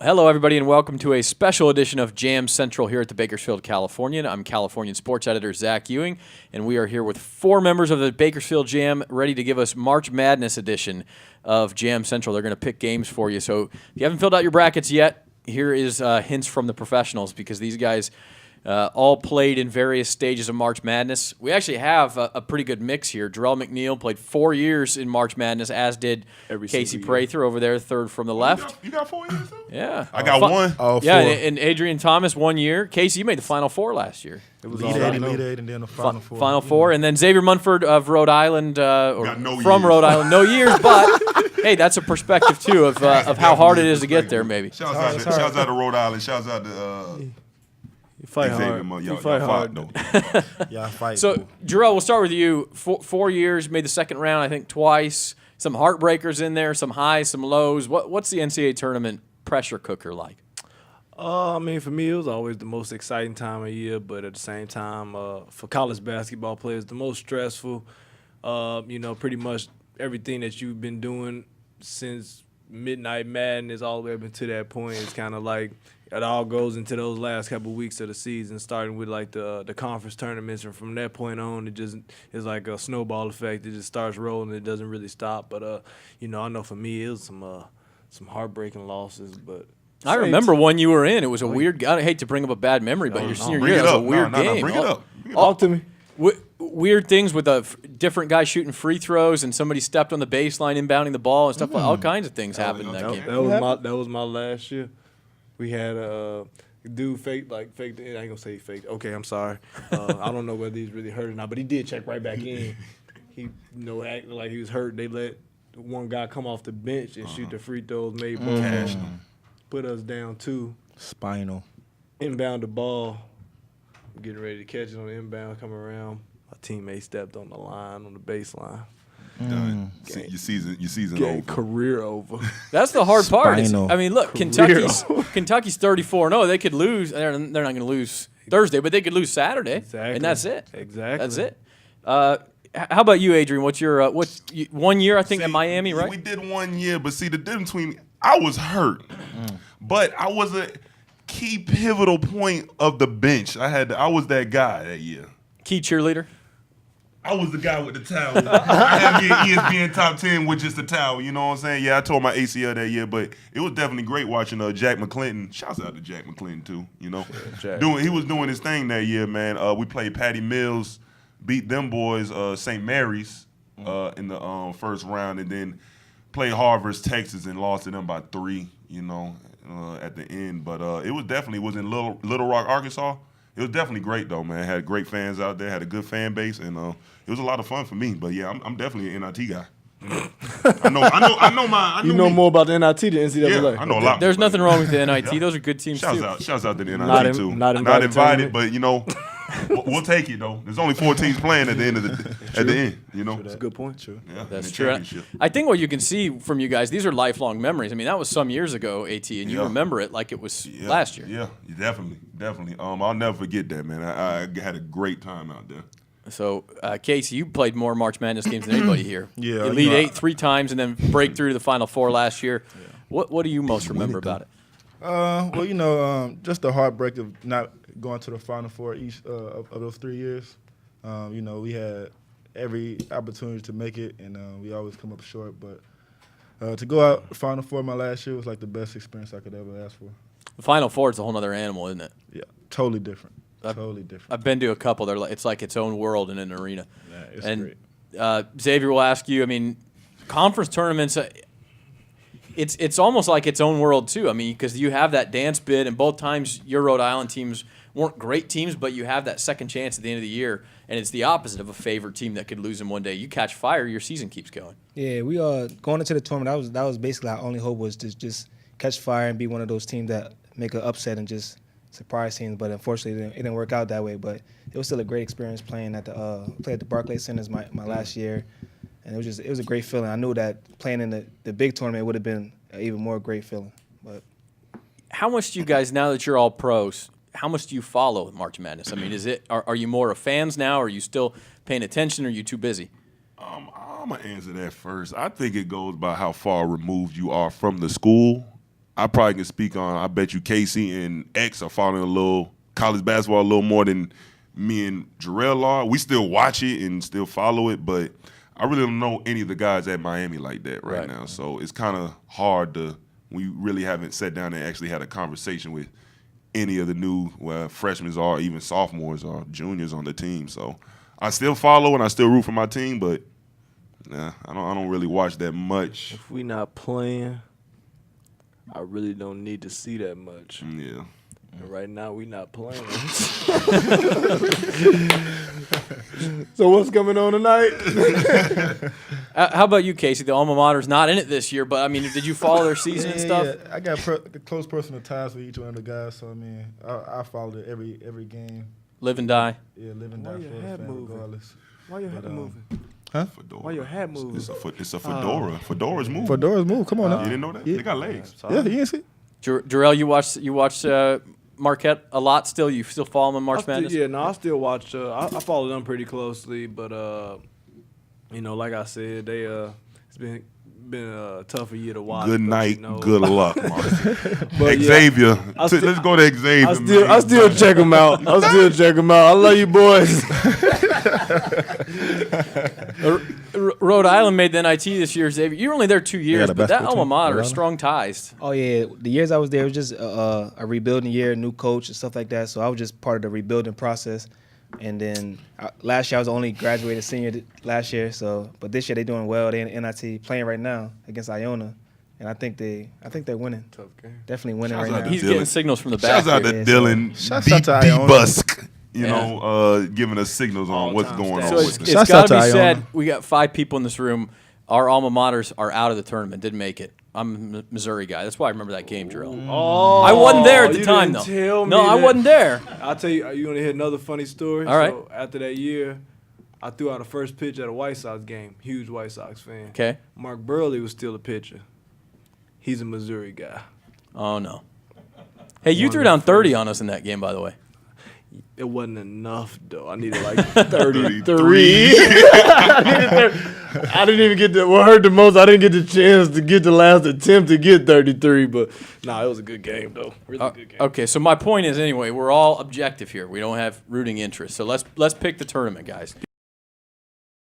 Hello, everybody, and welcome to a special edition of Jam Central here at the Bakersfield Californian. I'm Californian sports editor Zach Ewing, and we are here with four members of the Bakersfield Jam ready to give us March Madness edition of Jam Central. They're going to pick games for you. So if you haven't filled out your brackets yet, here is hints from the professionals, because these guys all played in various stages of March Madness. We actually have a pretty good mix here. Jarrell McNeil played 4 years in March Madness, as did Casey Prather over there, third from the left. You got 4 years too? Yeah. I got one. Oh, Yeah, four. and Adrian Thomas 1 year. Casey, you made the Final Four last year. It was Elite Eight, and then the Final Four. Final Four, and then Xavier Munford of Rhode Island, Got no from years. Rhode Island, no years, but hey, that's a perspective too of how hard it is to get there. Maybe. Shouts out to Rhode Island. Shouts out to You fight Xavier. hard. Y'all You fight hard. though. Yeah, I fight. So, Jarrell, we'll start with you. 4 years, made the second round, I think, twice. Some heartbreakers in there, some highs, some lows. What's the NCAA tournament pressure cooker like? I mean, for me, it was always the most exciting time of year, but at the same time, for college basketball players, the most stressful. Pretty much everything that you've been doing since Midnight Madness all the way up until that point is kind of like it all goes into those last couple of weeks of the season, starting with like the conference tournaments, and from that point on, it just is like a snowball effect. It just starts rolling. It doesn't really stop. But I know for me, it was some heartbreaking losses, but. I remember one you were in. It was a weird. I hate to bring up a bad memory, but your senior Bring year it was a up. weird No, game. bring it up. Talk to me. Weird things with a different guy shooting free throws, and somebody stepped on the baseline inbounding the ball and stuff. Like all kinds of things happened in that game. That was my last year. We had a dude faked. I ain't gonna say he faked. Okay, I'm sorry. I don't know whether he's really hurt or not, but he did check right back in. He acted like he was hurt. They let one guy come off the bench and shoot the free throws, made both put us down 2. Spinal. Inbound the ball, getting ready to catch it on the inbound, come around. My teammate stepped on the line on the baseline. Done. Your season over. Career over. That's the hard part. Spinal. I mean, look, Kentucky's 34-0. They could lose. They're not going to lose Thursday, but they could lose Saturday, Exactly. and that's it. Exactly. That's it. How about you, Adrian? What's your 1 year? I think in Miami, right? We did 1 year, but see the difference between I was hurt, but I was a key pivotal point of the bench. I was that guy that year. Key cheerleader. I was the guy with the towel. I had me at ESPN top 10 with just the towel. You know what I'm saying? Yeah, I tore my ACL that year, but it was definitely great watching Jack McClinton. Shouts out to Jack McClinton too. You know, he was doing his thing that year, man. We played Patty Mills, beat them boys, St. Mary's, in the first round, and then played Harvard's Texas and lost to them by 3. You know, at the end. But it was in Little Rock, Arkansas. It was definitely great though, man. Had great fans out there, had a good fan base, and it was a lot of fun for me. But yeah, I'm definitely an NIT guy. I know You know more about the NIT than NCAA. Yeah, I know a lot. There's nothing wrong with the NIT. Those are good teams too. Shouts out to the NIT Not too. not invited, but we'll take it though. There's only 4 teams playing at the end of the end. You know, That's a good point. True. yeah, That's in the true. championship. I think what you can see from you guys, these are lifelong memories. I mean, that was some years ago, AT, and you Yeah. remember it like it was Yeah, last year. Yeah, definitely. I'll never forget that, man. I had a great time out there. So, Casey, you played more March Madness games than anybody here. Yeah, Elite Eight 3 times and then break through to the Final Four last year. What do you most remember about it? Just the heartbreak of not going to the Final Four each of those 3 years. We had every opportunity to make it, and we always come up short. But to go out Final Four my last year was like the best experience I could ever ask for. The Final Four is a whole other animal, isn't it? Yeah, totally different. Totally different. I've been to a couple. It's like its own world in an arena. Yeah, it's And great. Xavier will ask you, I mean, conference tournaments, it's almost like its own world too. I mean, because you have that dance bid, and both times your Rhode Island teams weren't great teams, but you have that second chance at the end of the year, and it's the opposite of a favored team that could lose in one day. You catch fire, your season keeps going. Yeah, we going into the tournament. That was basically our only hope, was to just catch fire and be one of those teams that make an upset and just surprise teams. But unfortunately, it didn't work out that way. But it was still a great experience playing at the Barclays Center as my last year, and it was a great feeling. I knew that playing in the big tournament would have been an even more great feeling. But how much do you guys, now that you're all pros, how much do you follow March Madness? I mean, are you more of fans now? Are you still paying attention? Or are you too busy? I'm gonna answer that first. I think it goes by how far removed you are from the school I probably can speak on. I bet you Casey and X are following a little college basketball a little more than me and Jarrell are. We still watch it and still follow it, but I really don't know any of the guys at Miami like that right now. So it's kind of hard to. We really haven't sat down and actually had a conversation with any of the new freshmen or even sophomores or juniors on the team. So I still follow and I still root for my team, but I don't really watch that much. If we not playing, I really don't need to see that much. Yeah. And right now we not playing. So what's coming on tonight? How about you, Casey? The alma mater's not in it this year, but I mean, did you follow their season and stuff? Yeah, I got close personal ties with each one of the guys, so I mean, I followed it every game. Live and die. Yeah, live and die Why your for the head fan moving? regardless. Why your head moving? Fedora. Why your hat moving? It's a fedora. Fedora's move. Fedora's move. Come on now. You didn't know that? Yeah. They got legs. Yeah, you didn't see? Jarrell, you watch Marquette a lot still? You still follow them in March Madness? I still watch. I follow them pretty closely, but like I said, they it's been a tougher year to watch. Good but, night, good luck, Mark. Xavier. I still- Let's go to Xavier. I still check them out. I love you, boys. Rhode Island made the NIT this year, Xavier. You were only there 2 years, the but that basketball alma team, mater, Rhode Island. strong ties. Oh yeah, the years I was there, it was just a rebuilding year, new coach and stuff like that. So I was just part of the rebuilding process. And then last year I was the only graduated senior last year. So, but this year they're doing well. They're in NIT playing right now against Iona, and I think they're winning. Tough game. Definitely winning Shouts right out now. to He's Dylan. getting signals from the back. Shouts out to here. Dylan. Shouts out to Iona. Busk. Yeah. Giving us signals on what's All-time going stats. on So with it's it. Shouts got out to be to said, Iona. we got 5 people in this room. Our alma maters are out of the tournament, didn't make it. I'm a Missouri guy. That's why I remember that game, Jarrell. Oh, I wasn't there at the you time, didn't though. Tell me No, I that. wasn't there. I'll tell you. You want to hear another funny story? All right. So after that year, I threw out a first pitch at a White Sox game. Huge White Sox fan. Okay. Mark Burley was still a pitcher. He's a Missouri guy. Oh, no. Hey, you One threw of the down 30 first. on us in that game, by the way. It wasn't enough though. I needed like 33. 33. I didn't even get the. What hurt the most, I didn't get the chance to get the last attempt to get 33. But it was a good game though. Really good game. Okay, so my point is, anyway, we're all objective here. We don't have rooting interest. So let's pick the tournament, guys.